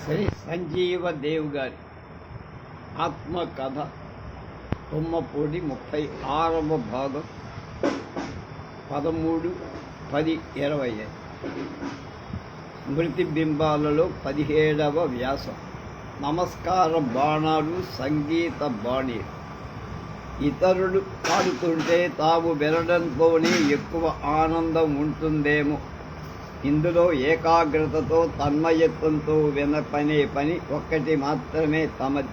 శ్రీ సంజీవ దేవ్ గారి ఆత్మకథ తుమ్మపూడి 36వ భాగం 13/10/20. స్మృతి బింబాలలో 17వ వ్యాసం. నమస్కార బాణాలు సంగీత బాణీ. ఇతరులు పాడుతుంటే తాము వినడంతోనే ఎక్కువ ఆనందం ఉంటుందేమో. ఇందులో ఏకాగ్రతతో తన్మయత్వంతో వినపనే పని ఒక్కటి మాత్రమే తమది.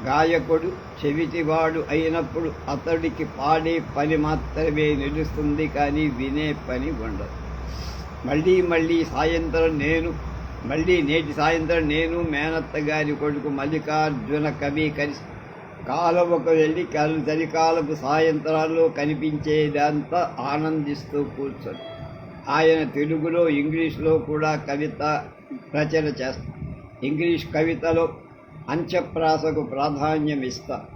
గాయకుడు చెవిటివాడు అయినప్పుడు అతడికి పాడే పని మాత్రమే నిలుస్తుంది, కానీ వినే పని ఉండదు. నేటి సాయంత్రం నేను మేనత్త గారి కొడుకు మల్లికార్జున కవి కలిసి కాలువకు వెళ్ళి చలికాలపు సాయంత్రాల్లో కనిపించేదంతా ఆనందిస్తూ కూర్చొని ఆయన తెలుగులో ఇంగ్లీష్లో కూడా కవిత రచన చేస్తారు. ఇంగ్లీష్ కవితలో అంత్యప్రాసకు ప్రాధాన్యం ఇస్తారు.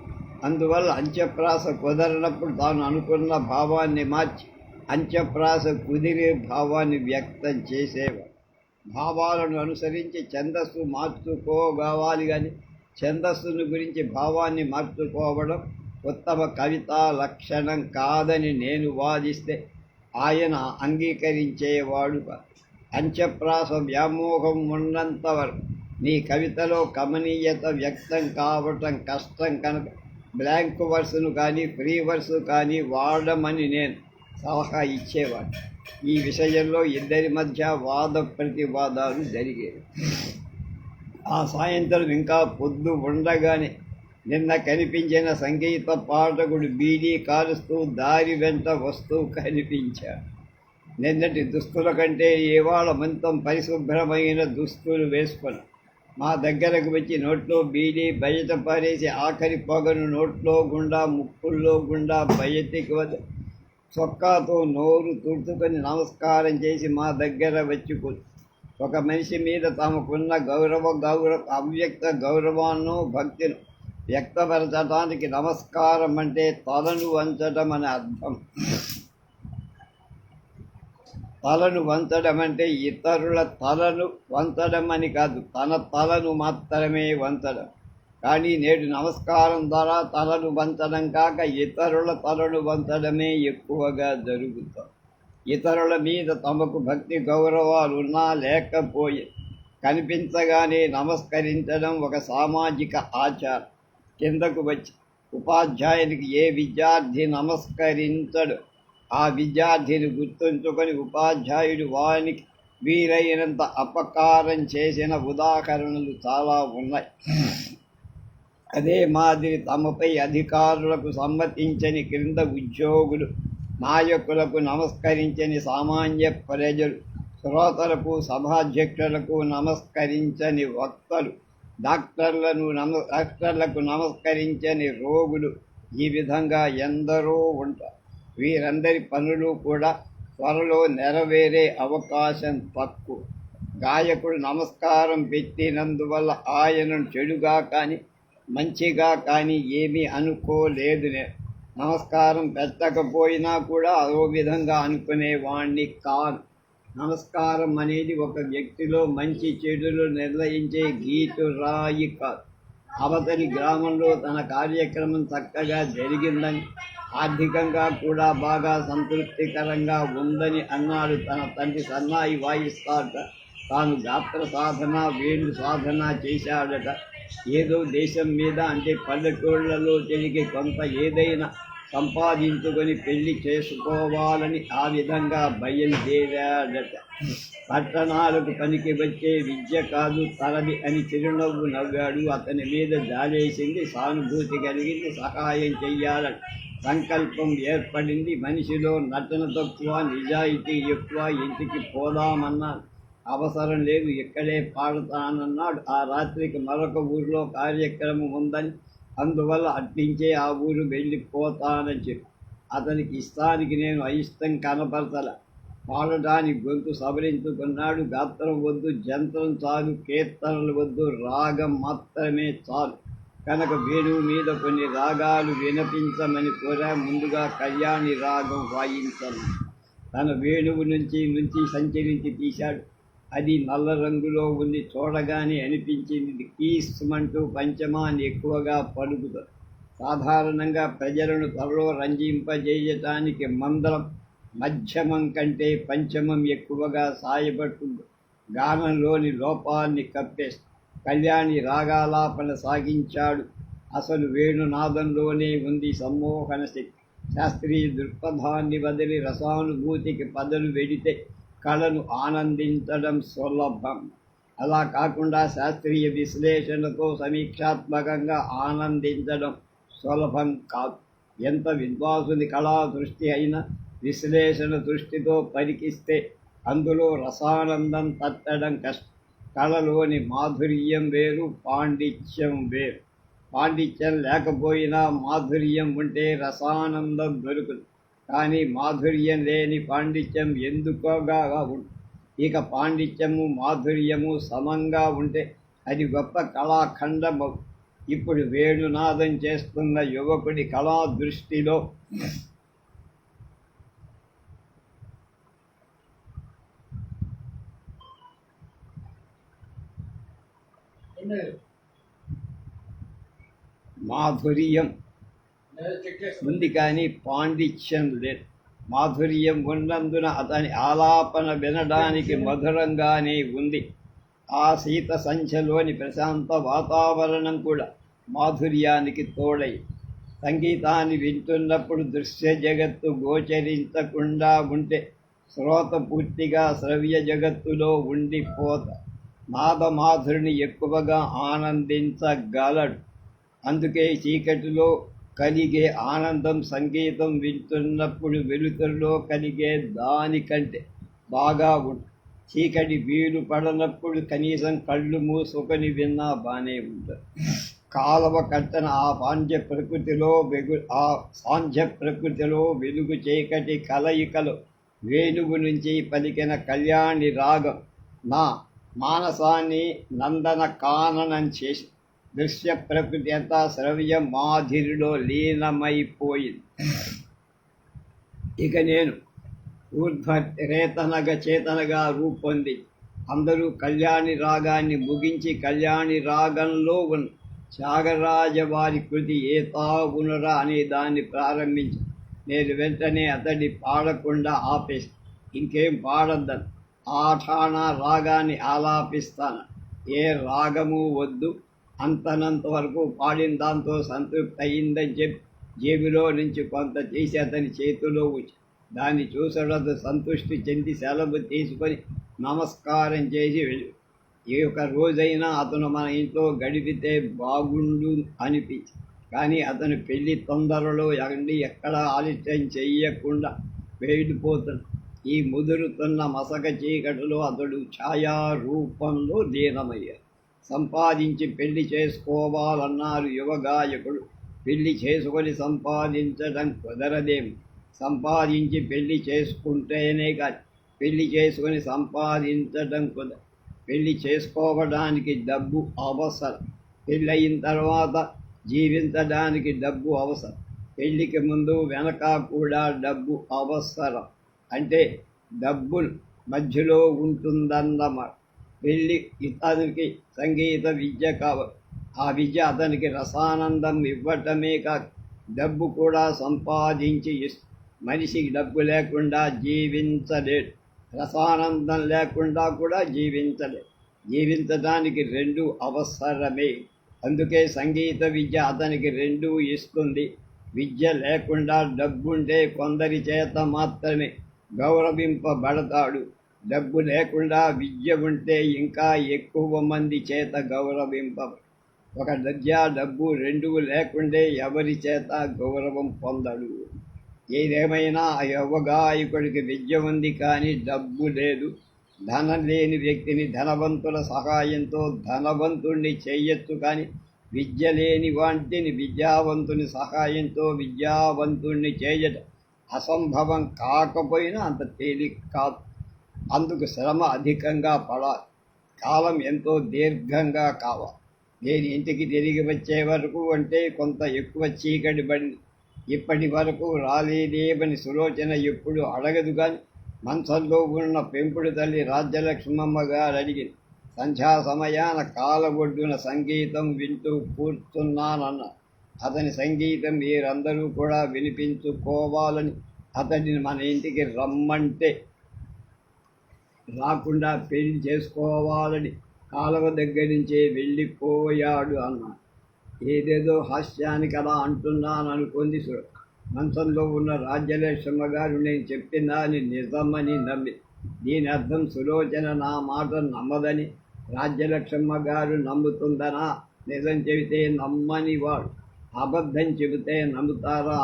అందువల్ల అంత్యప్రాస కుదరనప్పుడు తాను అనుకున్న భావాన్ని మార్చి అంత్యప్రాస కుదిరే భావాన్ని వ్యక్తం చేసేవాడు. భావాలను అనుసరించి ఛందస్సు మార్చుకోవాలి, కానీ ఛందస్సును గురించి భావాన్ని మార్చుకోవడం ఉత్తమ కవితా లక్షణం కాదని నేను వాదిస్తే ఆయన అంగీకరించేవాడు కాదు. అంత్యప్రాస వ్యామోహం ఉన్నంతవరకు నీ కవితలో కమనీయత వ్యక్తం కావటం కష్టం కనుక బ్లాంక్ వర్సును కానీ ఫ్రీ వర్సు కానీ వాడమని నేను సలహా ఇచ్చేవాడు. ఈ విషయంలో ఇద్దరి మధ్య వాద ప్రతివాదాలు జరిగేవి. ఆ సాయంత్రం ఇంకా పొద్దు ఉండగానే నిన్న కనిపించిన సంగీత పాఠకుడు బీడీ కాలుస్తూ దారి వెంట వస్తూ కనిపించాడు. నిన్నటి దుస్తుల కంటే ఇవాళ మొత్తం పరిశుభ్రమైన దుస్తులు వేసుకొని మా దగ్గరకు వచ్చి నోట్లో బీడీ బయట పారేసి ఆఖరి పొగను నోట్లో గుండా ముక్కుల్లో గుండా బయటికి వద్ద చొక్కాతో నోరు తుడుచుకొని నమస్కారం చేసి మా దగ్గర వచ్చి ఒక మనిషి మీద తమకున్న అవ్యక్త గౌరవాన్ని భక్తిని వ్యక్తపరచడానికి నమస్కారం అంటే తలను వంచడం అని అర్థం. తలను వంచడం అంటే ఇతరుల తలను వంచడం అని కాదు, తన తలను మాత్రమే వంచడం. కానీ నేడు నమస్కారం ద్వారా తలను వంచడం కాక ఇతరుల తలను వంచడమే ఎక్కువగా జరుగుతుంది. ఇతరుల మీద తమకు భక్తి గౌరవాలు ఉన్నా లేకపోయే కనిపించగానే నమస్కరించడం ఒక సామాజిక ఆచారం. కిందకు వచ్చి ఉపాధ్యాయునికి ఏ విద్యార్థి నమస్కరించడు ఆ విద్యార్థిని గుర్తుంచుకొని ఉపాధ్యాయుడు వానికి వీలైనంత అపకారం చేసిన ఉదాహరణలు చాలా ఉన్నాయి. అదే మాదిరి తమపై అధికారులకు సమ్మతించని క్రింద ఉద్యోగులు, నాయకులకు నమస్కరించని సామాన్య ప్రజలు, శ్రోతలకు సభాధ్యక్షులకు నమస్కరించని వక్తలు, డాక్టర్లకు నమస్కరించని రోగులు, ఈ విధంగా ఎందరో ఉంటారు. వీరందరి పనులు కూడా త్వరలో నెరవేరే అవకాశం తక్కువ. గాయకుడు నమస్కారం పెట్టినందువల్ల ఆయనను చెడుగా కానీ మంచిగా కానీ ఏమీ అనుకోలేదు. నమస్కారం పెట్టకపోయినా కూడా అదో విధంగా అనుకునేవాణ్ణి కాదు. నమస్కారం అనేది ఒక వ్యక్తిలో మంచి చెడులు నిర్ణయించే గీటు రాయి కాదు. అవతలి గ్రామంలో తన కార్యక్రమం చక్కగా జరిగిందని, ఆర్థికంగా కూడా బాగా సంతృప్తికరంగా ఉందని అన్నాడు. తన తండ్రి సన్నాయి వాయిస్తాడట, తాను గాత్ర సాధన వేణు సాధన చేశాడట. ఏదో దేశం మీద అంటే పల్లెటూళ్లలో తిరిగి కొంత ఏదైనా సంపాదించుకొని పెళ్లి చేసుకోవాలని ఆ విధంగా బయలుదేరాడట. పట్టణాలకు పనికి వచ్చే విద్య కాదు తనది అని చిరునవ్వు నవ్వాడు. అతని మీద జాలేసింది, సానుభూతి కలిగింది, సహాయం చెయ్యాలని సంకల్పం ఏర్పడింది. మనిషిలో నటన తక్కువ, నిజాయితీ ఎక్కువ. ఇంటికి పోదామన్నాడు, అవసరం లేదు ఇక్కడే పాడతానన్నాడు. ఆ రాత్రికి మరొక ఊరిలో కార్యక్రమం ఉందని, అందువల్ల అట్టించే ఆ ఊరు వెళ్ళిపోతానని చెప్పి అతనికి ఇష్టానికి నేను అయిష్టం కనపరచల. పాడటానికి గొంతు సవరించుకున్నాడు. గాత్రం వద్దు, జంత్రం చాలు, కీర్తనలు వద్దు, రాగం మాత్రమే చాలు కనుక వేణువు మీద కొన్ని రాగాలు వినిపించమని కోరా. ముందుగా కళ్యాణి రాగం వాయించను. తన వేణువు నుంచి సంచరించి తీశాడు. అది నల్ల రంగులో ఉంది. చూడగానే అనిపించింది కీస్మంటూ పంచమాన్ని ఎక్కువగా పలుకుతుంది. సాధారణంగా ప్రజలను త్వరలో రంజింపజేయటానికి మందరం మధ్యమం కంటే పంచమం ఎక్కువగా సాయపడుతుంది. గానంలోని లోపాన్ని కప్పేసి కళ్యాణి రాగాలాపన సాగించాడు. అసలు వేణునాదంలోనే ఉంది సమ్మోహన శక్తి. శాస్త్రీయ దృక్పథాన్ని వదిలి రసానుభూతికి పదలు వెడితే కళను ఆనందించడం సులభం. అలా కాకుండా శాస్త్రీయ విశ్లేషణతో సమీక్షాత్మకంగా ఆనందించడం సులభం కాదు. ఎంత విద్వాసుని కళా దృష్టి అయినా విశ్లేషణ దృష్టితో పరికిస్తే అందులో రసానందం తట్టడం కష్టం. కళలోని మాధుర్యం వేరు, పాండిత్యం వేరు. పాండిత్యం లేకపోయినా మాధుర్యం ఉంటే రసానందం దొరుకుతుంది. కానీ మాధుర్యం లేని పాండిత్యం ఎందుకోగా ఉంటుంది. ఇక పాండిత్యము మాధుర్యము సమంగా ఉంటే అది గొప్ప కళాఖండము. ఇప్పుడు వేణునాదం చేస్తున్న యువకుడి కళా దృష్టిలో మాధుర్యం ఉంది కానీ పాండిత్యం లేదు. మాధుర్యం ఉన్నందున అతని ఆలాపన వినడానికి మధురంగానే ఉంది. ఆ శీత సంఖ్యలోని ప్రశాంత వాతావరణం కూడా మాధుర్యానికి తోడై సంగీతాన్ని వింటున్నప్పుడు దృశ్య జగత్తు గోచరించకుండా ఉంటే శ్రోత పూర్తిగా శ్రవ్య జగత్తులో ఉండిపోత నాదమాధురిని ఎక్కువగా ఆనందించగలడు. అందుకే చీకటిలో కలిగే ఆనందం సంగీతం వింటున్నప్పుడు వెలుతురులో కలిగే దానికంటే బాగా ఉంటుంది. చీకటి వీలు పడనప్పుడు కనీసం కళ్ళు మూసుకొని విన్నా బాగానే ఉంటుంది. కాలవ కట్టన ఆ సాంధ్య ప్రకృతిలో వెలుగు చీకటి కలయికలు వేణువు నుంచి పలికిన కళ్యాణి రాగం నా మానసాన్ని నందన కాననం చేసి దృశ్య ప్రకృతి అంతా శ్రవ్య మాధురిలో లీనమైపోయింది. ఇక నేను ఊర్ధ్వరేతనగా చేతనగా రూపొంది అందరూ కళ్యాణి రాగాన్ని ముగించి కళ్యాణి రాగంలో ఉన్న త్యాగరాజ వారి కృతి ఏతావునరా అనే దాన్ని ప్రారంభించి నేను వెంటనే అతడి పాడకుండా ఆపేసి ఇంకేం పాడద్దని ఆఠాణా రాగాన్ని ఆలాపిస్తాను. ఏ రాగము వద్దు, అంతనంత వరకు పాడిన దాంతో సంతృప్తి అయిందని చెప్పి జేబులో నుంచి కొంత తీసి అతని చేతిలో ఉంచి దాన్ని చూసడం సంతృష్టి చెంది సెలవు తీసుకొని నమస్కారం చేసి వెళ్ళి ఏ ఒక్క రోజైనా అతను మన ఇంట్లో గడిపితే బాగుండు అనిపించి కానీ అతను పెళ్లి తొందరలో ఎక్కడ ఆలస్యం చెయ్యకుండా వెళ్ళిపోతున్నాడు. ఈ ముదురుతున్న మసక చీకటిలో అతడు ఛాయారూపంలో లీనమయ్యాడు. సంపాదించి పెళ్లి చేసుకోవాలన్నారు యువగాయకుడు. పెళ్లి చేసుకొని సంపాదించడం కుదరదేమి. సంపాదించి పెళ్లి చేసుకుంటేనే కాదు పెళ్లి చేసుకొని సంపాదించడం కుదరదు. పెళ్లి చేసుకోవడానికి డబ్బు అవసరం. పెళ్ళయిన తర్వాత జీవించడానికి డబ్బు అవసరం. పెళ్లికి ముందు వెనక కూడా డబ్బు అవసరం. అంటే డబ్బు మధ్యలో ఉంటుందన్నమాట. పెళ్ళి ఇతనికి సంగీత విద్య కావాలి. ఆ విద్య అతనికి రసానందం ఇవ్వటమే కాదు డబ్బు కూడా సంపాదించి మనిషికి డబ్బు లేకుండా జీవించలేడు. రసానందం లేకుండా కూడా జీవించలేడు. జీవించడానికి రెండు అవసరమే. అందుకే సంగీత విద్య అతనికి రెండూ ఇస్తుంది. విద్య లేకుండా డబ్బుంటే కొందరి చేత మాత్రమే గౌరవింపబడతాడు. డబ్బు లేకుండా విద్య ఉంటే ఇంకా ఎక్కువ మంది చేత గౌరవింపబడు. ఒక విద్య డబ్బు రెండూ లేకుండే ఎవరి చేత గౌరవం పొందడు. ఏదేమైనా ఆ యువగాయకుడికి విద్య ఉంది కానీ డబ్బు లేదు. ధనం లేని వ్యక్తిని ధనవంతుల సహాయంతో ధనవంతుణ్ణి చేయొచ్చు కానీ విద్య లేని వాటిని విద్యావంతుని సహాయంతో విద్యావంతుణ్ణి చేయడం అసంభవం. కాకపోయినా అంత తేలిక కాదు. అందుకు శ్రమ అధికంగా పడాలి. కాలం ఎంతో దీర్ఘంగా కావాలి. నేను ఇంటికి తిరిగి వచ్చే వరకు అంటే కొంత ఎక్కువ చీకటి పడింది. ఇప్పటి వరకు రాలేదేమని సులోచన ఎప్పుడు అడగదు కానీ మంచంలో ఉన్న పెంపుడు తల్లి రాజ్యలక్ష్మమ్మ గారు అడిగింది. సంధ్యా సమయాన కాలబొడ్డున సంగీతం వింటూ కూర్చున్నానన్న. అతని సంగీతం మీరందరూ కూడా వినిపించుకోవాలని, అతడిని మన ఇంటికి రమ్మంటే రాకుండా పెళ్లి చేసుకోవాలని కాలువ దగ్గర నుంచే వెళ్ళిపోయాడు అన్నాడు. ఏదేదో హాస్యానికి అలా అంటున్నాననుకుంది సుర. మంచంలో ఉన్న రాజ్యలక్ష్మ గారు నేను చెప్పినాని నిజమని నమ్మి. దీని అర్థం సులోచన నా మాట నమ్మదని రాజ్యలక్ష్మ గారు నమ్ముతుందనా? నిజం చెబితే నమ్మని వాడు అబద్ధం చెబితే నమ్ముతారా?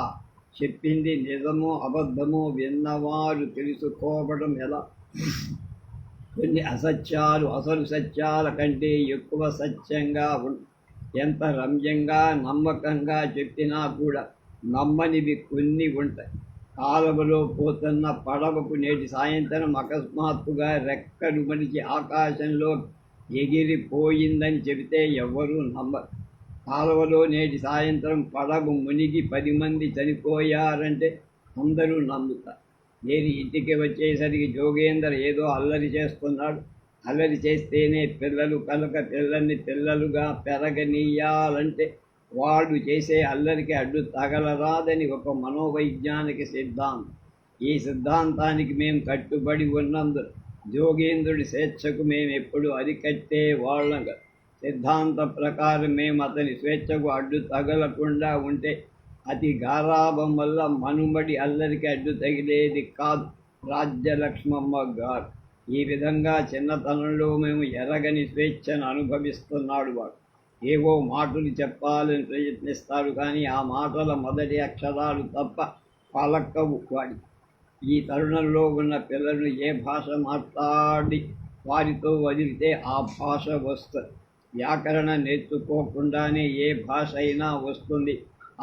చెప్పింది నిజమో అబద్ధమో విన్నవారు తెలుసుకోవడం ఎలా? కొన్ని అసత్యాలు అసలు సత్యాల కంటే ఎక్కువ సత్యంగా ఎంత రమ్యంగా నమ్మకంగా చెప్పినా కూడా నమ్మనివి కొన్ని ఉంటాయి. కాలువలో పోతున్న పడవకు నేటి సాయంత్రం అకస్మాత్తుగా రెక్కలు మనిషి ఆకాశంలో ఎగిరిపోయిందని చెబితే ఎవరూ నమ్మరు. కాలువలో నేటి సాయంత్రం పడవ మునిగి 10 మంది చనిపోయారంటే అందరూ నమ్ముతారు. నేను ఇంటికి వచ్చేసరికి జోగేందర్ ఏదో అల్లరి చేస్తున్నాడు. అల్లరి చేస్తేనే పిల్లలు కనుక పిల్లల్ని పిల్లలుగా పెరగనీయాలంటే వాడు చేసే అల్లరికి అడ్డు తగలరాదని ఒక మనోవైజ్ఞానిక సిద్ధాంతం. ఈ సిద్ధాంతానికి మేము కట్టుబడి ఉన్నందున జోగేంద్రుడి స్వేచ్ఛకు మేము ఎప్పుడు అరికట్టే వాళ్ళం. సిద్ధాంత ప్రకారం మేము అతని స్వేచ్ఛకు అడ్డు తగలకుండా ఉంటే అతి గారాభం వల్ల మనుమడి అల్లరికి అడ్డు తగిలేది కాదు రాజ్యలక్ష్మమ్మ గారు. ఈ విధంగా చిన్నతనంలో మేము ఎరగని స్వేచ్ఛను అనుభవిస్తున్నాడు వాడు. ఏవో మాటలు చెప్పాలని ప్రయత్నిస్తాడు, కానీ ఆ మాటల మొదటి అక్షరాలు తప్ప పలకవు వాడి. ఈ తరుణంలో ఉన్న పిల్లలు ఏ భాష మాట్లాడి వారితో వదిలితే ఆ భాష వస్తుంది. వ్యాకరణ నేర్చుకోకుండానే ఏ భాష అయినా వస్తుంది.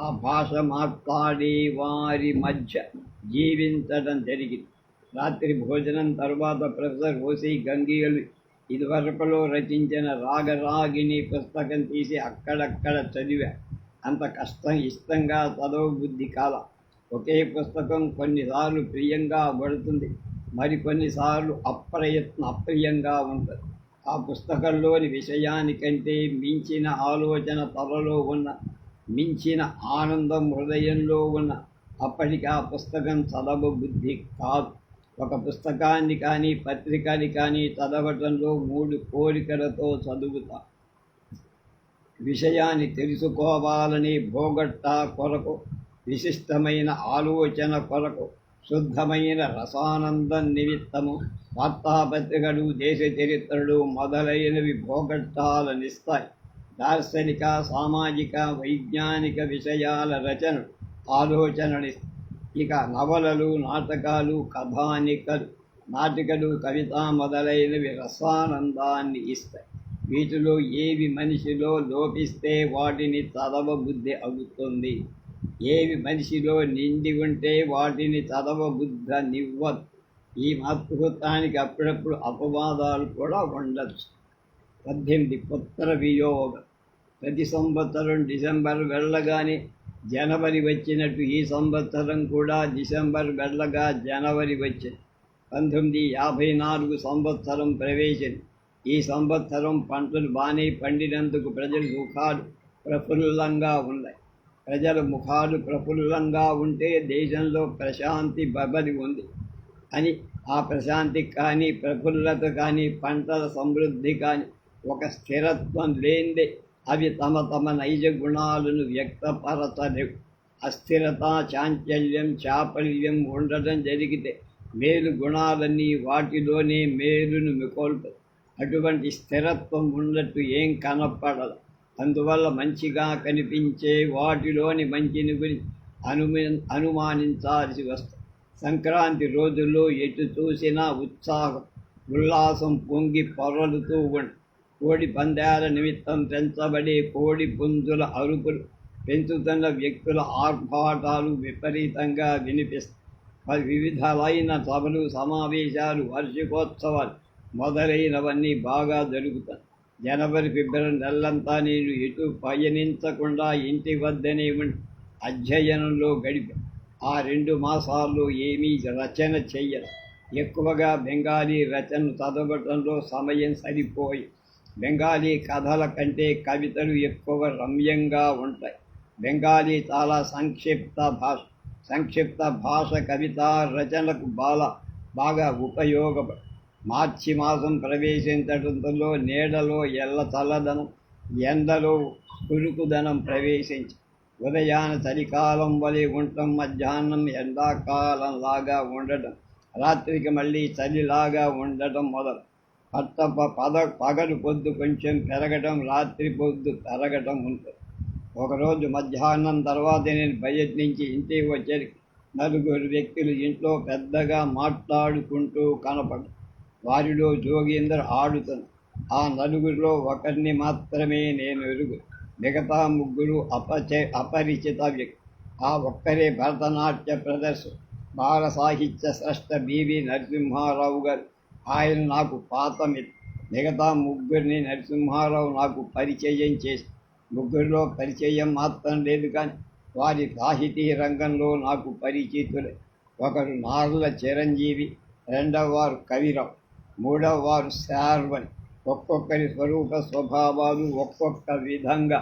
ఆ భాష మాట్లాడే వారి మధ్య జీవించడం జరిగింది. రాత్రి భోజనం తర్వాత ప్రొఫెసర్ ఓసి గంగీలు ఇదివరకులో రచించిన రాగరాగిణి పుస్తకం తీసి అక్కడక్కడ చదివా. అంత ఇష్టంగా చదవబుద్ధి కాల. ఒకే పుస్తకం కొన్నిసార్లు ప్రియంగా పడుతుంది, మరికొన్నిసార్లు అప్రియంగా ఉంటుంది. ఆ పుస్తకంలోని విషయానికంటే మించిన ఆలోచన తలలో ఉన్న, మించిన ఆనందం హృదయంలో ఉన్న అప్పటికి ఆ పుస్తకం చదవబుద్ధి కాదు. ఒక పుస్తకాన్ని కానీ పత్రికని కానీ చదవటంలో 3 కోరికలతో చదువుతా. విషయాన్ని తెలుసుకోవాలని భోగట్ట కొరకు, విశిష్టమైన ఆలోచన కొరకు, శుద్ధమైన రసానందం నిమిత్తము. వార్తాపత్రికలు, దేశ చరిత్రలు మొదలైనవి భోగట్టాలనిస్తాయి. దార్శనిక, సామాజిక, వైజ్ఞానిక విషయాల రచన ఆలోచనలిస్తాయి. ఇక నవలలు, నాటకాలు, కథానికలు, నాటికలు, కవిత మొదలైనవి రసానందాన్ని ఇస్తాయి. వీటిలో ఏవి మనిషిలో లోపిస్తే వాటిని చదవబుద్ధి అవుతుంది. ఏవి మనిషిలో నిండి ఉంటే వాటిని చదవబుద్ధనివ్వదు. ఈ అద్భుతానికి అప్పుడప్పుడు అపవాదాలు కూడా ఉండొచ్చు. 18 పుత్ర వియోగం. ప్రతి సంవత్సరం డిసెంబర్ వెళ్ళగానే జనవరి వచ్చినట్టు ఈ సంవత్సరం కూడా డిసెంబర్ వెళ్ళగా జనవరి వచ్చింది. 1954 సంవత్సరం ప్రవేశింది. ఈ సంవత్సరం పంటలు బాగానే పండినందుకు ప్రజల ముఖాలు ప్రఫుల్లంగా ఉన్నాయి. ప్రజల ముఖాలు ప్రఫుల్లంగా ఉంటే దేశంలో ప్రశాంతి బబలి ఉంది అని, ఆ ప్రశాంతికి కానీ ప్రఫుల్లత కానీ పంటల సమృద్ధి కానీ ఒక స్థిరత్వం లేనిదే అవి తమ నైజ గుణాలను వ్యక్తపరచలేవు. అస్థిరత, చాంచల్యం, చాపల్యం ఉండటం జరిగితే మేలు గుణాలన్నీ వాటిలోనే మేలును మికోల్పదు. అటువంటి స్థిరత్వం ఉన్నట్టు ఏం కనపడదు. అందువల్ల మంచిగా కనిపించే వాటిలోని మంచిని గురించి అనుమానించాల్సి వస్తుంది. సంక్రాంతి రోజుల్లో ఎటు చూసినా ఉల్లాసం పొంగి పొరలుతూ ఉంటుంది. కోడి పందాల నిమిత్తం పెంచబడే కోడి పుంజుల అరుపులు, పెంచుతున్న వ్యక్తుల ఆర్భాటాలు విపరీతంగా వినిపిస్తాయి. వివిధాలైన సభలు, సమావేశాలు, వార్షికోత్సవాలు మొదలైనవన్నీ బాగా జరుగుతాయి. జనవరి, ఫిబ్రవరి నెలంతా నేను ఎటు పయనించకుండా ఇంటి వద్దనే ఉండి అధ్యయనంలో గడిపా. ఆ 2 మాసాల్లో ఏమీ రచన చెయ్యను. ఎక్కువగా బెంగాలీ రచనలు చదవటంలో సమయం సరిపోయి బెంగాలీ కథల కంటే కవితలు ఎక్కువ రమ్యంగా ఉంటాయి. బెంగాలీ చాలా సంక్షిప్త భాష కవితా రచనలకు బాగా ఉపయోగపడు. మార్చి మాసం ప్రవేశించడంతో నీడలో ఎల్ల చల్లదనం, ఎండలో చురుకుదనం ప్రవేశించి ఉదయాన చలికాలం వలె ఉండటం, మధ్యాహ్నం ఎండాకాలంలాగా ఉండటం, రాత్రికి మళ్ళీ చలిలాగా ఉండటం మొదలు. పగలు పొద్దు కొంచెం పెరగటం, రాత్రి పొద్దు తరగటం ఉంటుంది. ఒకరోజు మధ్యాహ్నం తర్వాత నేను బయట నుంచి ఇంటికి వచ్చేసరికి 4 వ్యక్తులు ఇంట్లో పెద్దగా మాట్లాడుకుంటూ కనపడ్డారు. వారిలో జోగీందర్ ఆడుతాను. ఆ 4లో ఒకరిని మాత్రమే నేను ఎరుగు. మిగతా 3 అపరిచిత వ్యక్తి. ఆ ఒక్కరే భరతనాట్య ప్రదర్శన బాల సాహిత్య స్రష్ట బివి నరసింహారావు గారు. ఆయన నాకు పాత మిత్రుడు. మిగతా 3ని నరసింహారావు నాకు పరిచయం చేసి, 3లో పరిచయం మాత్రం లేదు, కానీ వారి సాహితీ రంగంలో నాకు పరిచితులే. ఒకరు నార్ల చిరంజీవి, 2వ వారు కవిరావు, 3వ వారు శార్వని. ఒక్కొక్కరి స్వరూప స్వభావాలు ఒక్కొక్క విధంగా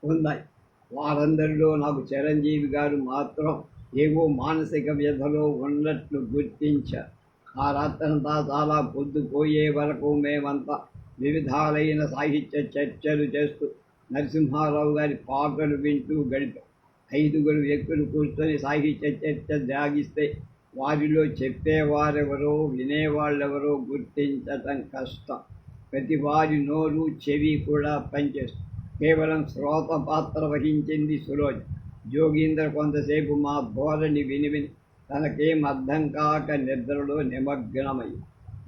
ఉన్నాయి. వారందరిలో నాకు చిరంజీవి గారు మాత్రం ఏవో మానసిక వ్యధలో ఉన్నట్లు గుర్తించారు. ఆ రాత్రంతా చాలా పొద్దుపోయే వరకు మేమంతా వివిధాలైన సాహిత్య చర్చలు చేస్తూ నరసింహారావు గారి పాటలు వింటూ గడిపాం. 5 వ్యక్తులు కూర్చొని సాహిత్య చర్చ సాగిస్తే వారిలో చెప్పేవారెవరో వినేవాళ్ళెవరో గుర్తించటం కష్టం. ప్రతి వారి నోరు చెవి కూడా పనిచేస్తుంది. కేవలం శ్రోత పాత్ర వహించింది సులోచన. జోగీందర్ కొంతసేపు మా ధోరణి విని తనకేం అర్థం కాక నిద్రలో నిమగ్నమయ్యి.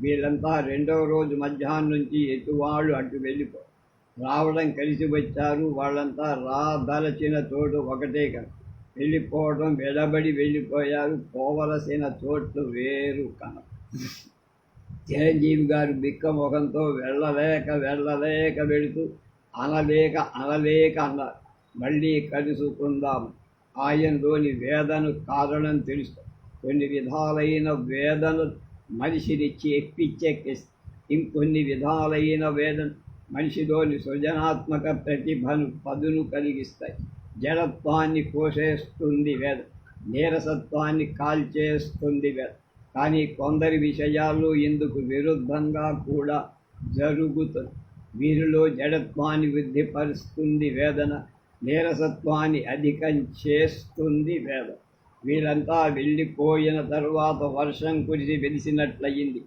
వీళ్ళంతా 2వ రోజు మధ్యాహ్నం నుంచి ఎటువాళ్ళు అటు వెళ్ళిపోయారు. రావడం కలిసి వచ్చారు. వాళ్ళంతా రాదలచిన చోటు ఒకటే కదా, వెళ్ళిపోవడం వెడబడి వెళ్ళిపోయారు. పోవలసిన చోట్లు వేరు కన. చిరంజీవి గారు బిక్క ముఖంతో వెళ్ళలేక వెళుతూ అనలేక అన్నారు, మళ్ళీ కలుసుకుందాం. ఆయనలోని వేదన కారణం తెలుసు. కొన్ని విధాలైన వేదన మనిషిని ఎక్కిస్తాయి. ఇంకొన్ని విధాలైన వేదన మనిషిలోని సృజనాత్మక ప్రతిభను పదును కలిగిస్తాయి. జడత్వాన్ని కోసేస్తుంది వేదన, నీరసత్వాన్ని కాల్చేస్తుంది వేదన. కానీ కొందరి విషయాల్లో ఇందుకు విరుద్ధంగా కూడా జరుగుతుంది. వీరిలో జడత్వాన్ని వృద్ధిపరుస్తుంది వేదన, నీరసత్వాన్ని అధికం చేస్తుంది వేదన. వీళ్ళంతా వెళ్ళిపోయిన తరువాత వర్షం కురిసి వెలిసినట్లయింది.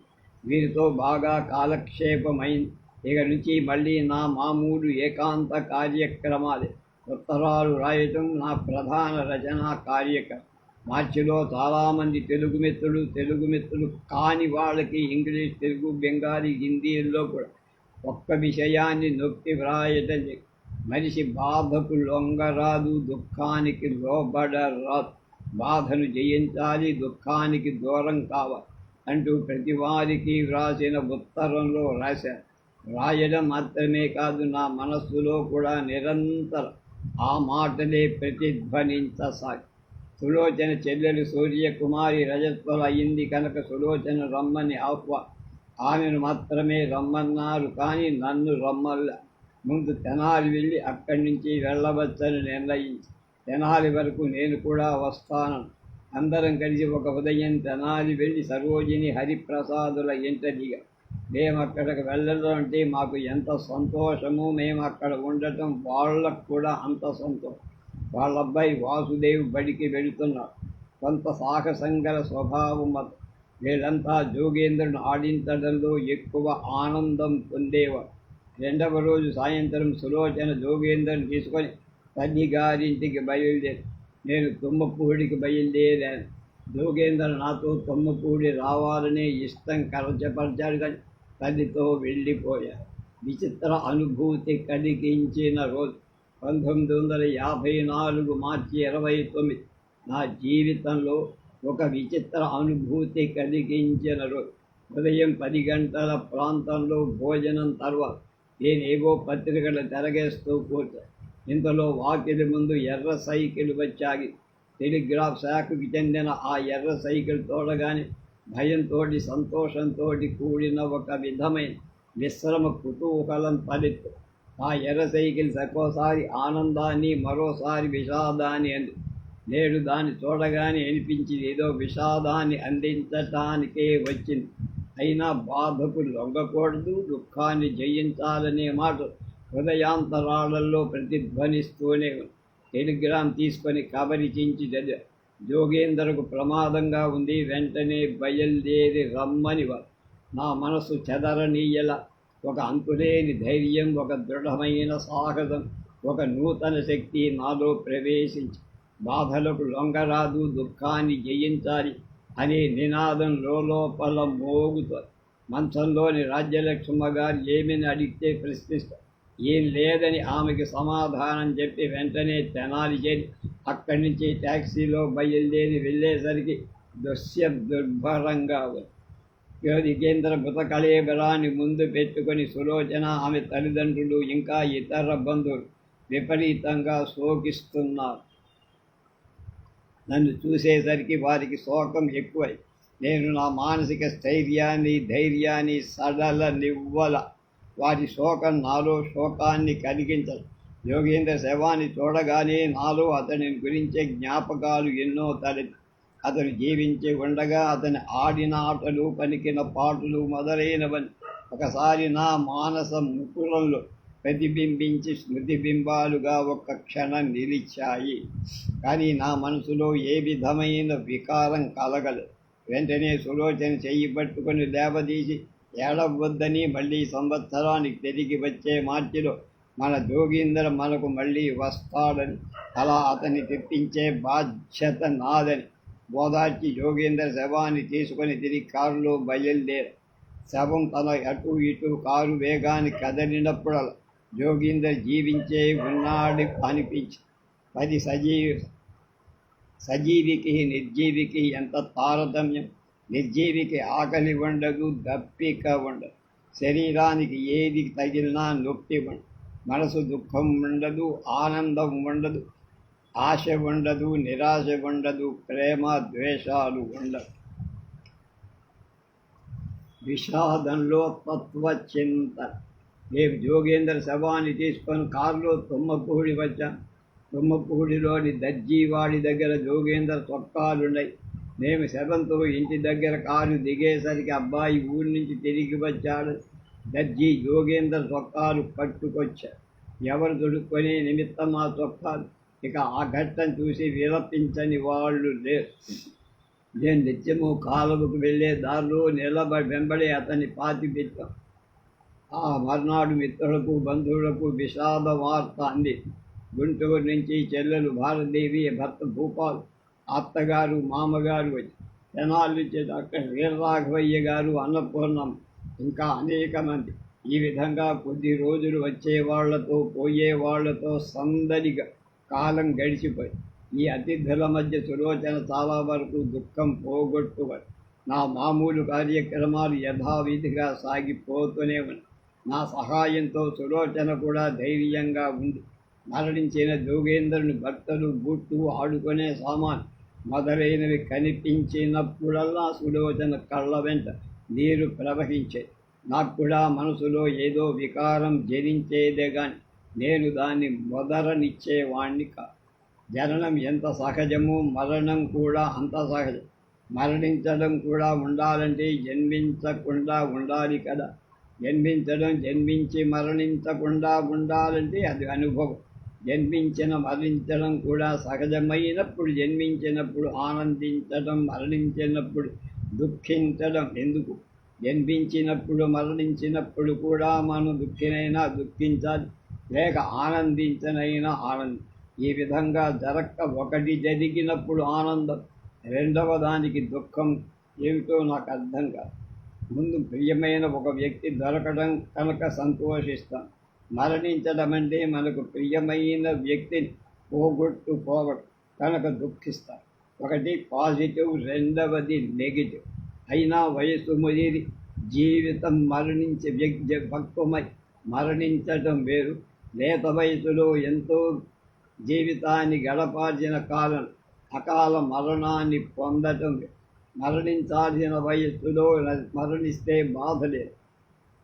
వీరితో బాగా కాలక్షేపమైంది. ఇక నుంచి మళ్ళీ నా మామూలు ఏకాంత కార్యక్రమాలే. ఉత్తరాలు రాయటం నా ప్రధాన రచనా కార్యక్రమం. మార్చిలో చాలామంది తెలుగు మిత్రులు కాని వాళ్ళకి ఇంగ్లీష్, తెలుగు, బెంగాలీ, హిందీల్లో కూడా ఒక్క విషయాన్ని నొక్కి వ్రాయటం. మనిషి బాధకు లొంగరాదు, దుఃఖానికి లోబడరాదు. బాధను జయించాలి, దుఃఖానికి దూరం కావాలి అంటూ ప్రతి వారికి వ్రాసిన ఉత్తరంలో రాశాను. రాయడం మాత్రమే కాదు, నా మనస్సులో కూడా నిరంతరం ఆ మాటలే ప్రతిధ్వనించసాగి. సులోచన చెల్లెలు సూర్యకుమారి రజత్వల అయింది కనుక సులోచన రమ్మని ఆమెను మాత్రమే రమ్మన్నారు, కానీ నన్ను రమ్మల్లా. ముందు తెనాలి వెళ్ళి అక్కడి నుంచి వెళ్ళవచ్చని నిర్ణయించి తెనాలి వరకు నేను కూడా వస్తాను. అందరం కలిసి ఒక ఉదయం తెనాలి వెళ్ళి సరోజిని హరిప్రసాదుల ఇంట దిగా. మేము అక్కడికి వెళ్ళడం అంటే మాకు ఎంత సంతోషమో, మేము అక్కడ ఉండటం వాళ్ళకు కూడా అంత సంతోషం. వాళ్ళ అబ్బాయి వాసుదేవ్ బడికి వెళుతున్నాడు. కొంత సాహసంగల స్వభావం. వీళ్ళంతా జోగేంద్రుని ఆడించడంలో ఎక్కువ ఆనందం పొందేవారు. 2వ రోజు సాయంత్రం సులోచన జోగేంద్రుని తీసుకొని తల్లి గారింటికి బయలుదేరి నేను తుమ్మపూడికి బయలుదేరాను. జోగేంద్ర నాతో తుమ్మపూడి రావాలనే ఇష్టం కరచపరిచాడు, కానీ తల్లితో వెళ్ళిపోయారు. విచిత్ర అనుభూతి కలిగించిన రోజు 1954 మార్చి 29 నా జీవితంలో ఒక విచిత్ర అనుభూతి కలిగించిన రోజు. ఉదయం 10 గంటల ప్రాంతంలో భోజనం తర్వాత నేనేవో పత్రికలు తిరగేస్తూ కూర్చొని ఇంతలో వాకిలి ముందు ఎర్ర సైకిల్ వచ్చాగి. టెలిగ్రాఫ్ శాఖకు చెందిన ఆ ఎర్ర సైకిల్ చూడగానే భయంతో సంతోషంతో కూడిన ఒక విధమైన విశ్రమ కుతూహలం తలెత్తు. ఆ ఎర్ర సైకిల్ ఒక్కోసారి ఆనందాన్ని, మరోసారి విషాదాన్ని అంది. నేడు దాన్ని చూడగానే అనిపించింది ఏదో విషాదాన్ని అందించటానికే వచ్చింది. అయినా బాధకు లొంగకూడదు, దుఃఖాన్ని జయించాలనే మాట హృదయాంతరాళల్లో ప్రతిధ్వనిస్తూనే ఉంది. టెలిగ్రామ్ తీసుకొని కబరిచించి జోగేంద్రకు ప్రమాదంగా ఉంది, వెంటనే బయలుదేరి రమ్మని వారు. నా మనసు చెదరనీయల ఒక అంతులేని ధైర్యం, ఒక దృఢమైన సాహసం, ఒక నూతన శక్తి నాలో ప్రవేశించి బాధలకు లొంగరాదు, దుఃఖాన్ని జయించాలి అనే నినాదం లోపల మోగుతుంది. మంచంలోని రాజ్యలక్ష్మ గారు ఏమని అడిగితే ప్రశ్నిస్తారు. ఏం లేదని ఆమెకి సమాధానం చెప్పి వెంటనే తెనాలి చేరి అక్కడి నుంచి ట్యాక్సీలో బయలుదేరి వెళ్ళేసరికి దృశ్యం దుర్భరంగా ఉంది. యోగికేంద్ర మృత కళేబరాన్ని ముందు పెట్టుకొని సులోచన, ఆమె తల్లిదండ్రులు, ఇంకా ఇతర బంధువులు విపరీతంగా శోకిస్తున్నారు. నన్ను చూసేసరికి వారికి శోకం ఎక్కువై నేను నా మానసిక స్థైర్యాన్ని, ధైర్యాన్ని సడలనివ్వల. వారి శోకం నాలో శోకాన్ని కలిగించదు. యోగేంద్ర శవాన్ని చూడగానే నాలో అతని గురించే జ్ఞాపకాలు ఎన్నో తలెత్తి. అతను జీవించి ఉండగా అతని ఆడిన ఆటలు, పలికిన పాటలు మొదలైనవని ఒకసారి నా మానస ముకురంలో ప్రతిబింబించి స్మృతిబింబాలుగా ఒక్క క్షణం నిలిచాయి. కానీ నా మనసులో ఏ విధమైన వికారం కలగలేదు. వెంటనే సులోచన చెయ్యి పట్టుకొని లేవదీసి ఏడవద్దని, మళ్ళీ సంవత్సరానికి తిరిగి వచ్చే మార్చిలో మన జోగీంద్ర మనకు మళ్ళీ వస్తాడని, అలా అతన్ని తెప్పించే బాధ్యత నాదని బోధార్చి జోగేంద్ర శవాన్ని తీసుకొని తిరిగి కారులో బయలుదేర. శవం తన అటు ఇటు కారు వేగాన్ని కదిలినప్పుడల్లా జోగీందర్ జీవించే ఉన్నాడు అనిపించి. అది సజీవికి నిర్జీవికి ఎంత తారతమ్యం. నిర్జీవికి ఆకలి ఉండదు, దప్పిక ఉండదు, శరీరానికి ఏది తగిలినా నొప్పి ఉండదు, మనసు దుఃఖం ఉండదు, ఆనందం ఉండదు, ఆశ ఉండదు, నిరాశ ఉండదు, ప్రేమ ద్వేషాలు ఉండవు. విషాదంలో తత్వచింతన. రేపు జోగేంద్ర శవాన్ని తీసుకొని కారులో తుమ్మపూడి వచ్చాను. తుమ్మపూడిలోని దర్జీవాడి దగ్గర జోగేంద్ర చొక్కాలున్నాయి. మేము శవంతో ఇంటి దగ్గర కారు దిగేసరికి అబ్బాయి ఊరి నుంచి తిరిగి వచ్చాడు. దర్జీ జోగేంద్ర చొక్కాలు పట్టుకొచ్చారు. ఎవరు దొడుక్కొనే నిమిత్తం ఆ చొక్కాలు. ఇక ఆ ఘట్టం చూసి విలపించని వాళ్ళు లేరు. నేను నిత్యము కాలువకు వెళ్ళే దారిలో వెంబడి అతన్ని పాతి పెట్టాం. ఆ మర్నాడు మిత్రులకు, బంధువులకు విషాద వార్త అంది. గుంటూరు నుంచి చెల్లెలు భారదేవి, భర్త భూపాల్, అత్తగారు, మామగారు వచ్చి తెనాలి నుంచి డాక్టర్ వీరరాఘవయ్య గారు, అన్నపూర్ణం, ఇంకా అనేక మంది. ఈ విధంగా కొద్ది రోజులు వచ్చేవాళ్లతో పోయేవాళ్లతో సందడిగా కాలం గడిచిపోయి ఈ అతిథుల మధ్య సులోచన చాలా వరకు దుఃఖం పోగొట్టుకొని నా మామూలు కార్యక్రమాలు యథావిధిగా సాగిపోతూనే ఉన్నాయి. నా సహాయంతో సులోచన కూడా ధైర్యంగా ఉంది. మరణించిన జోగేంద్రుని భర్తలు, బూట్లు, ఆడుకునే సామాన్ మొదలైనవి కనిపించినప్పుడల్లా సులోచన కళ్ళ వెంట నీరు ప్రవహించేది. నాకు కూడా మనసులో ఏదో వికారం జరించేదే కానీ నేను దాన్ని మొదలనిచ్చేవాణ్ణి కాదు. జననం ఎంత సహజమో మరణం కూడా అంత సహజం. మరణించడం కూడా ఉండాలంటే జన్మించకుండా ఉండాలి కదా. జన్మించి మరణించకుండా ఉండాలంటే అది అనుభవం. మరణించడం కూడా సహజమైనప్పుడు, జన్మించినప్పుడు ఆనందించడం, మరణించినప్పుడు దుఃఖించడం ఎందుకు? జన్మించినప్పుడు మరణించినప్పుడు కూడా మనం దుఃఖించాలి, లేక ఆనందించనైనా ఆనందం. ఈ విధంగా ఒకటి జరిగినప్పుడు ఆనందం, రెండవ దానికి దుఃఖం ఏమిటో నాకు అర్థం కాదు. ముందు ప్రియమైన ఒక వ్యక్తి దొరకడం కనుక సంతోషిస్తాం. మరణించడం అంటే మనకు ప్రియమైన వ్యక్తిని పోగొట్టుకోవడం కనుక దుఃఖిస్తాం. ఒకటి పాజిటివ్, రెండవది నెగిటివ్. అయినా వయసు ముదిరి జీవితం మరణించే భక్తమై మరణించటం వేరు. లేత వయసులో ఎంతో జీవితాన్ని గడపాల్సిన కాలం అకాల మరణాన్ని పొందటం మరణించాల్సిన వయస్సులో మరణిస్తే బాధ లేదు.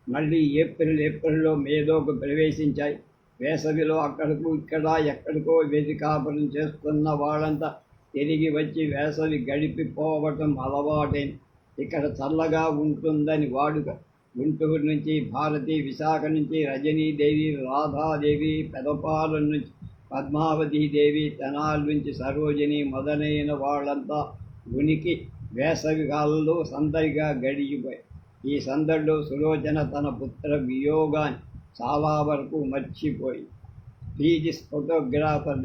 మళ్ళీ ఏప్రిల్లో మేలోకి ప్రవేశించాయి. వేసవిలో అక్కడకు ఇక్కడ ఎక్కడికో కాపురం చేస్తున్న వాళ్ళంతా తిరిగి వచ్చి వేసవి గడిపిపోవటం అలవాటైంది. ఇక్కడ చల్లగా ఉంటుందని వాడుక. గుంటూరు నుంచి భారతి, విశాఖ నుంచి రజనీదేవి, రాధాదేవి, పెదపాలెం నుంచి పద్మావతీదేవి, తెనాలి నుంచి సరోజిని మొదలైన వాళ్ళంతా ఉనికి వేసవి కాలంలో సందడిగా గడిచిపోయి. ఈ సందడిలో సులోచన తన పుత్ర వియోగాన్ని చాలా వరకు మర్చిపోయి స్వీడిష్ ఫోటోగ్రాఫర్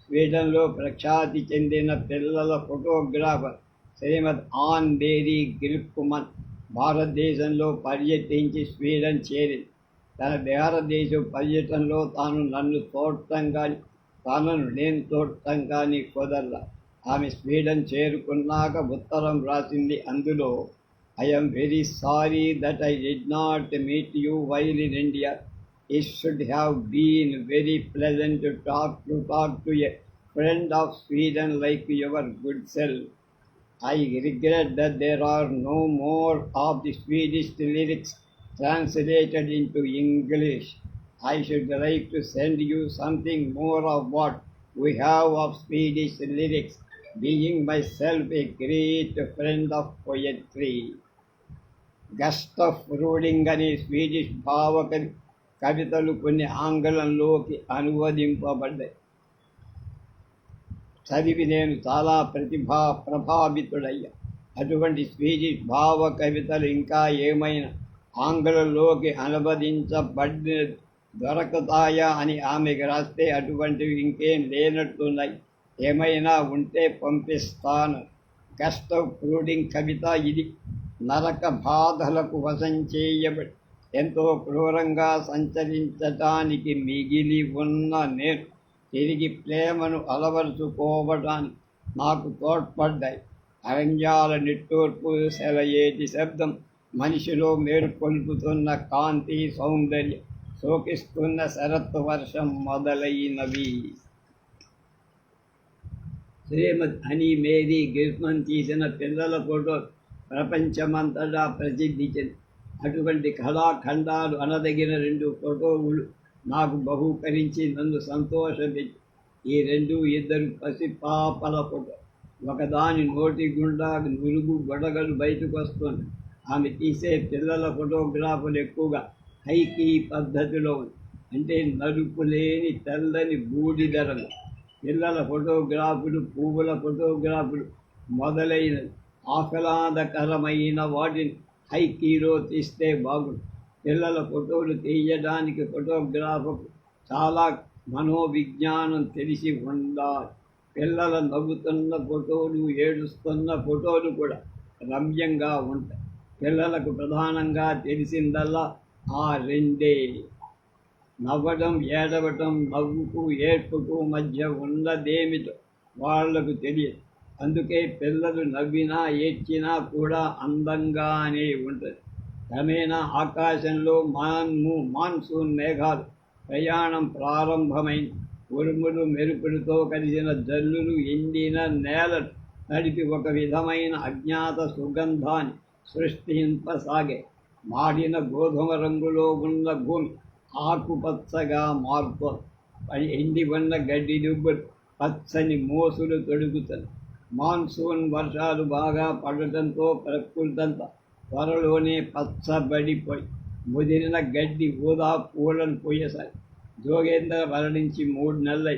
స్వీడన్లో ప్రఖ్యాతి చెందిన పిల్లల ఫోటోగ్రాఫర్ శ్రీమద్ ఆన్ బేరీ గ్రిప్మన్ భారతదేశంలో పర్యటించి స్వీడన్ చేరింది. తన భారతదేశ పర్యటనలో తనను నేను చూడటం కానీ కుదరల. ఆమె స్వీడన్ చేరుకున్నాక ఉత్తరం రాసింది. అందులో I am very sorry that I did not meet you while in India. It should have been very pleasant to talk to a friend of Sweden like your good self. I regret that there are no more of the Swedish lyrics translated into English. I should like to send you something more of what we have of Swedish lyrics, being myself a great friend of poetry. గస్టఫ్ రూడింగ్ అనే Swedish కవితలు కొన్ని ఆంగ్లంలోకి అనువదింపబడ్డాయి. చదివి నేను చాలా ప్రభావితుడయ్యా. అటువంటి Swedish కవితలు ఇంకా ఏమైనా ఆంగ్లంలోకి అనువదించబడి దొరకతాయా అని ఆమెకు రాస్తే అటువంటివి ఇంకేం లేనట్టున్నాయి. ఏమైనా ఉంటే పంపిస్తాను. గస్టఫ్ రూడింగ్ కవిత ఇది. నరక బాధలకు వశం చేయబడి ఎంతో క్రూరంగా సంచరించటానికి మిగిలి ఉన్న నేను తిరిగి ప్రేమను అలవరుచుకోవటానికి నాకు తోడ్పడ్డాయి. అరణ్యాల నిట్టూర్పు, సెలయేటి శబ్దం, మనిషిలో మేలుకొల్పుతున్న కాంతి, సౌందర్యం, శోకిస్తున్న శరత్ వర్షం మొదలైనవి. శ్రీమద్ అని మేరీ గ్రిప్మన్ తీసిన పిల్లల ఫోటో ప్రపంచమంతటా ప్రసిద్ధి చెంది అటువంటి కళాఖండాలు అనదగిన 2 ఫోటోలు నాకు బహూకరించి నన్ను సంతోషపెట్టి. ఈ 2 పసిపాపల ఫోటో. ఒకదాని నోటి గుండా నురుగు గొడగలు బయటకు వస్తుంది. ఆమె తీసే పిల్లల ఫోటోగ్రాఫులు ఎక్కువగా హైకీ పద్ధతిలో ఉంది. అంటే నలుపు లేని తెల్లని బూడిదరలు. పిల్లల ఫోటోగ్రాఫులు, పువ్వుల ఫోటోగ్రాఫులు మొదలైనవి ఆహ్లాదకరమైన వాటిని హైకీలో తీస్తే బాగుంది. పిల్లల ఫోటోలు తీయడానికి ఫోటోగ్రాఫర్కు చాలా మనోవిజ్ఞానం తెలిసి ఉండాలి. పిల్లల నవ్వుతున్న ఫోటోలు, ఏడుస్తున్న ఫోటోలు కూడా రమ్యంగా ఉంటాయి. పిల్లలకు ప్రధానంగా తెలిసిందల్లా ఆ 2. నవ్వడం, ఏడవటం, నవ్వుకు ఏడ్పుకు మధ్య ఉన్నదేమిటో వాళ్లకు తెలియదు. అందుకే పిల్లలు నవ్వినా ఏడ్చినా కూడా అందంగానే ఉంటుంది. క్రమేణా ఆకాశంలో మాన్సూన్ మేఘాలు ప్రయాణం ప్రారంభమైంది. ఉరుములు, మెరుపులతో కలిసిన జల్లులు ఎండిన నేలను నడిపి ఒక విధమైన అజ్ఞాత సుగంధాన్ని సృష్టింపసాగే. మాడిన గోధుమ రంగులో ఉన్న భూమి ఆకుపచ్చగా మారుతోంది. ఎండి ఉన్న గడ్డి దుబ్బులు పచ్చని మోసులు తొడుగుతుంది. మాన్సూన్ వర్షాలు బాగా పడటంతో ప్రకృతంతా త్వరలోనే పచ్చబడిపోయి ముదిరిన గడ్డి ఊదా పూలను పోయేసారి. జోగేంద్ర మరణించి 3 నెలలై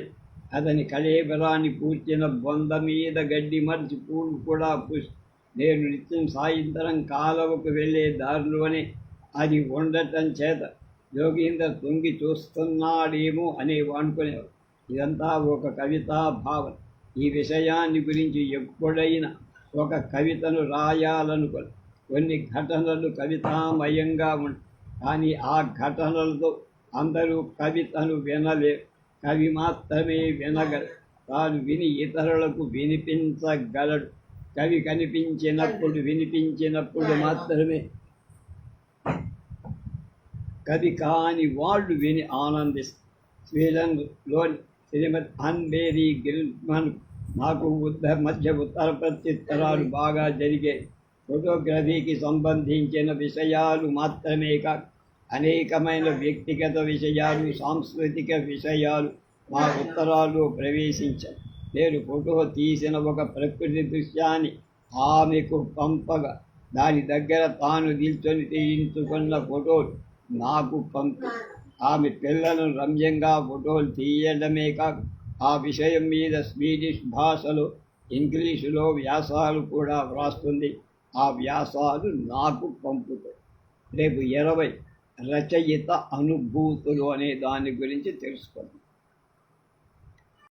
అతని కళేబరాన్ని పూడ్చిన బొంద మీద గడ్డి మర్చి పూలు కూడా పూసి నేను నిత్యం సాయంత్రం కాలువకు వెళ్ళే దారిలోనే అది ఉండటం చేత జోగేంద్ర తొంగి చూస్తున్నాడేమో అని అనుకునేవాడు. ఇదంతా ఒక కవితా భావన. ఈ విషయాన్ని గురించి ఎప్పుడైనా ఒక కవితను రాయాలనుకోని కొన్ని ఘటనలు కవితామయంగా ఉంటాయి. కానీ ఆ ఘటనలతో అందరూ కవితను వినలేరు. కవి మాత్రమే వినగలడు. తాను విని ఇతరులకు వినిపించగలడు. కవి కనిపించినప్పుడు, వినిపించినప్పుడు మాత్రమే కవి కాని వాళ్ళు విని ఆనందిస్తారు. స్వీడన్లోని శ్రీమద్ అన్ బేరీ గ్రిప్మన్ నాకు మధ్య ఉత్తర ప్రత్యుత్తరాలు బాగా జరిగాయి. ఫోటోగ్రఫీకి సంబంధించిన విషయాలు మాత్రమే కాక అనేకమైన వ్యక్తిగత విషయాలు, సాంస్కృతిక విషయాలు మా ఉత్తరాల్లో ప్రవేశించాయి. నేను ఫోటో తీసిన ఒక ప్రకృతి దృశ్యాన్ని ఆమెకు పంపగా దాని దగ్గర తాను నిల్చొని తీయించుకున్న ఫోటోలు నాకు పంపి ఆమె పిల్లలను రమ్యంగా ఫోటోలు తీయడమే కాక ఆ విషయం మీద స్వీడిష్ భాషలో, ఇంగ్లీషులో వ్యాసాలు కూడా వ్రాస్తుంది. ఆ వ్యాసాలు నాకు పంపుతాయి. రేపు 20 రచయిత అనుభూతులు అనే దాని గురించి తెలుసుకుందాం.